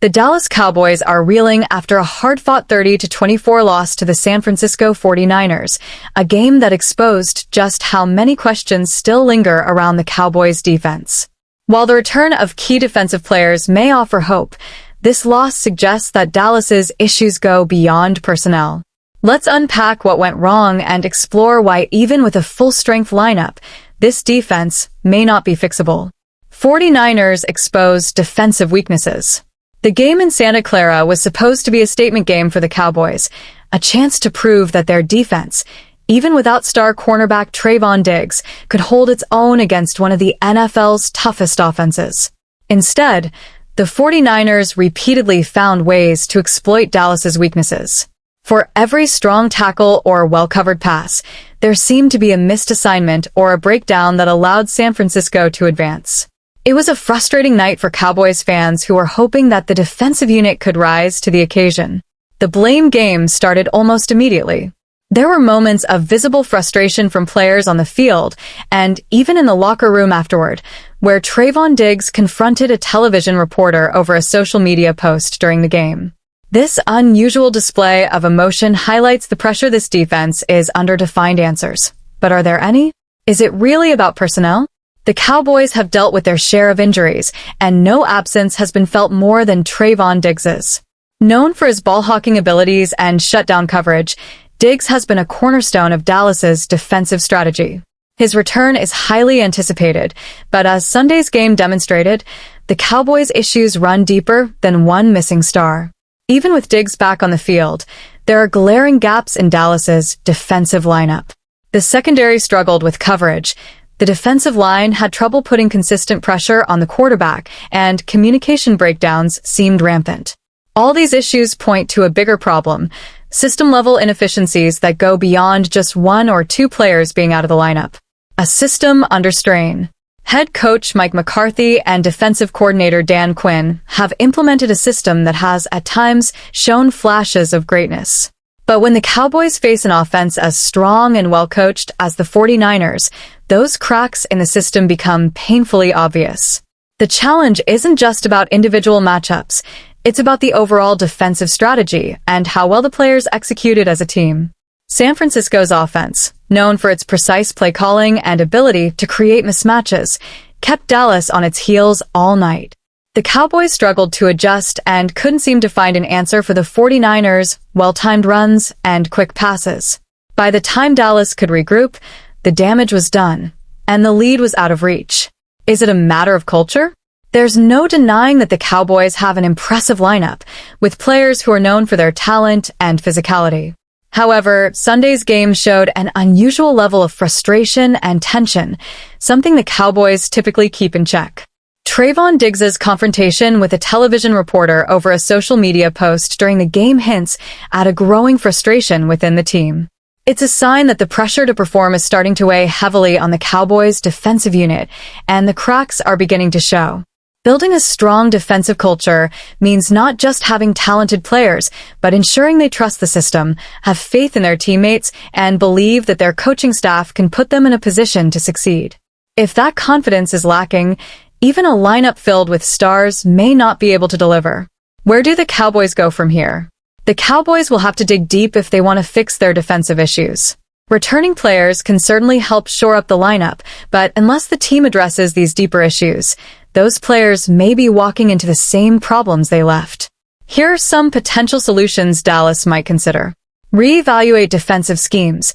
The Dallas Cowboys are reeling after a hard-fought 30-24 loss to the San Francisco 49ers, a game that exposed just how many questions still linger around the Cowboys' defense. While the return of key defensive players may offer hope, this loss suggests that Dallas's issues go beyond personnel. Let's unpack what went wrong and explore why even with a full-strength lineup, this defense may not be fixable. 49ers exposed defensive weaknesses. The game in Santa Clara was supposed to be a statement game for the Cowboys, a chance to prove that their defense, even without star cornerback Trayvon Diggs, could hold its own against one of the NFL's toughest offenses. Instead, the 49ers repeatedly found ways to exploit Dallas's weaknesses. For every strong tackle or well-covered pass, there seemed to be a missed assignment or a breakdown that allowed San Francisco to advance. It was a frustrating night for Cowboys fans who were hoping that the defensive unit could rise to the occasion. The blame game started almost immediately. There were moments of visible frustration from players on the field and even in the locker room afterward, where Trayvon Diggs confronted a television reporter over a social media post during the game. This unusual display of emotion highlights the pressure this defense is under to find answers. But are there any? Is it really about personnel? The Cowboys have dealt with their share of injuries, and no absence has been felt more than Trayvon Diggs's. Known for his ball-hawking abilities and shutdown coverage, Diggs has been a cornerstone of Dallas's defensive strategy. His return is highly anticipated, but as Sunday's game demonstrated, the Cowboys' issues run deeper than one missing star. Even with Diggs back on the field, there are glaring gaps in Dallas's defensive lineup. The secondary struggled with coverage. The defensive line had trouble putting consistent pressure on the quarterback, and communication breakdowns seemed rampant. All these issues point to a bigger problem, system-level inefficiencies that go beyond just one or two players being out of the lineup. A system under strain. Head coach Mike McCarthy and defensive coordinator Dan Quinn have implemented a system that has, at times, shown flashes of greatness. But when the Cowboys face an offense as strong and well-coached as the 49ers, those cracks in the system become painfully obvious. The challenge isn't just about individual matchups, it's about the overall defensive strategy and how well the players executed as a team. San Francisco's offense, known for its precise play calling and ability to create mismatches, kept Dallas on its heels all night. The Cowboys struggled to adjust and couldn't seem to find an answer for the 49ers' well-timed runs and quick passes. By the time Dallas could regroup, the damage was done, and the lead was out of reach. Is it a matter of culture? There's no denying that the Cowboys have an impressive lineup, with players who are known for their talent and physicality. However, Sunday's game showed an unusual level of frustration and tension, something the Cowboys typically keep in check. Trayvon Diggs's confrontation with a television reporter over a social media post during the game hints at a growing frustration within the team. It's a sign that the pressure to perform is starting to weigh heavily on the Cowboys' defensive unit, and the cracks are beginning to show. Building a strong defensive culture means not just having talented players, but ensuring they trust the system, have faith in their teammates, and believe that their coaching staff can put them in a position to succeed. If that confidence is lacking, even a lineup filled with stars may not be able to deliver. Where do the Cowboys go from here? The Cowboys will have to dig deep if they want to fix their defensive issues. Returning players can certainly help shore up the lineup, but unless the team addresses these deeper issues, those players may be walking into the same problems they left. Here are some potential solutions Dallas might consider. Reevaluate defensive schemes.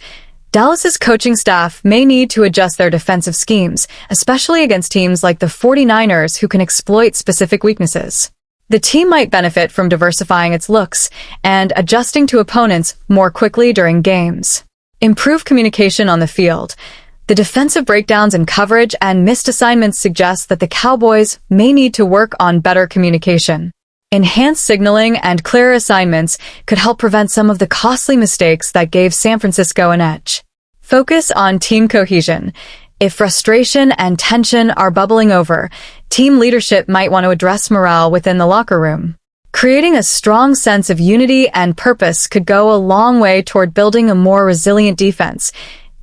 Dallas's coaching staff may need to adjust their defensive schemes, especially against teams like the 49ers who can exploit specific weaknesses. The team might benefit from diversifying its looks and adjusting to opponents more quickly during games. Improve communication on the field. The defensive breakdowns in coverage and missed assignments suggest that the Cowboys may need to work on better communication. Enhanced signaling and clearer assignments could help prevent some of the costly mistakes that gave San Francisco an edge. Focus on team cohesion. If frustration and tension are bubbling over, team leadership might want to address morale within the locker room. Creating a strong sense of unity and purpose could go a long way toward building a more resilient defense,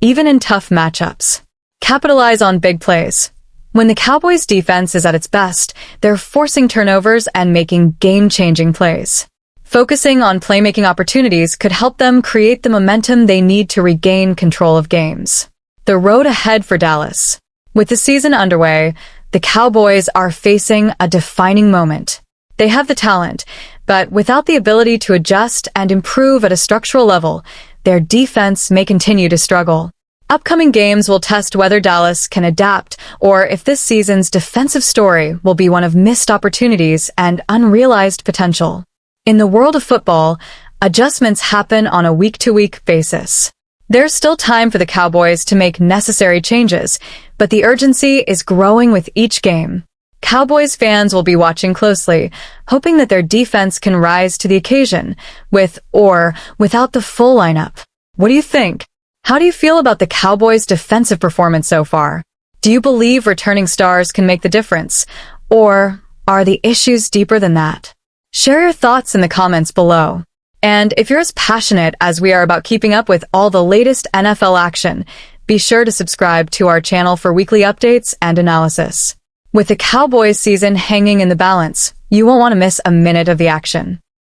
even in tough matchups. Capitalize on big plays. When the Cowboys' defense is at its best, they're forcing turnovers and making game-changing plays. Focusing on playmaking opportunities could help them create the momentum they need to regain control of games. The road ahead for Dallas. With the season underway, the Cowboys are facing a defining moment. They have the talent, but without the ability to adjust and improve at a structural level, their defense may continue to struggle. Upcoming games will test whether Dallas can adapt or if this season's defensive story will be one of missed opportunities and unrealized potential. In the world of football, adjustments happen on a week-to-week basis. There's still time for the Cowboys to make necessary changes, but the urgency is growing with each game. Cowboys fans will be watching closely, hoping that their defense can rise to the occasion, with or without the full lineup. What do you think? How do you feel about the Cowboys' defensive performance so far? Do you believe returning stars can make the difference? Or are the issues deeper than that? Share your thoughts in the comments below. And if you're as passionate as we are about keeping up with all the latest NFL action, be sure to subscribe to our channel for weekly updates and analysis. With the Cowboys season hanging in the balance, you won't want to miss a minute of the action.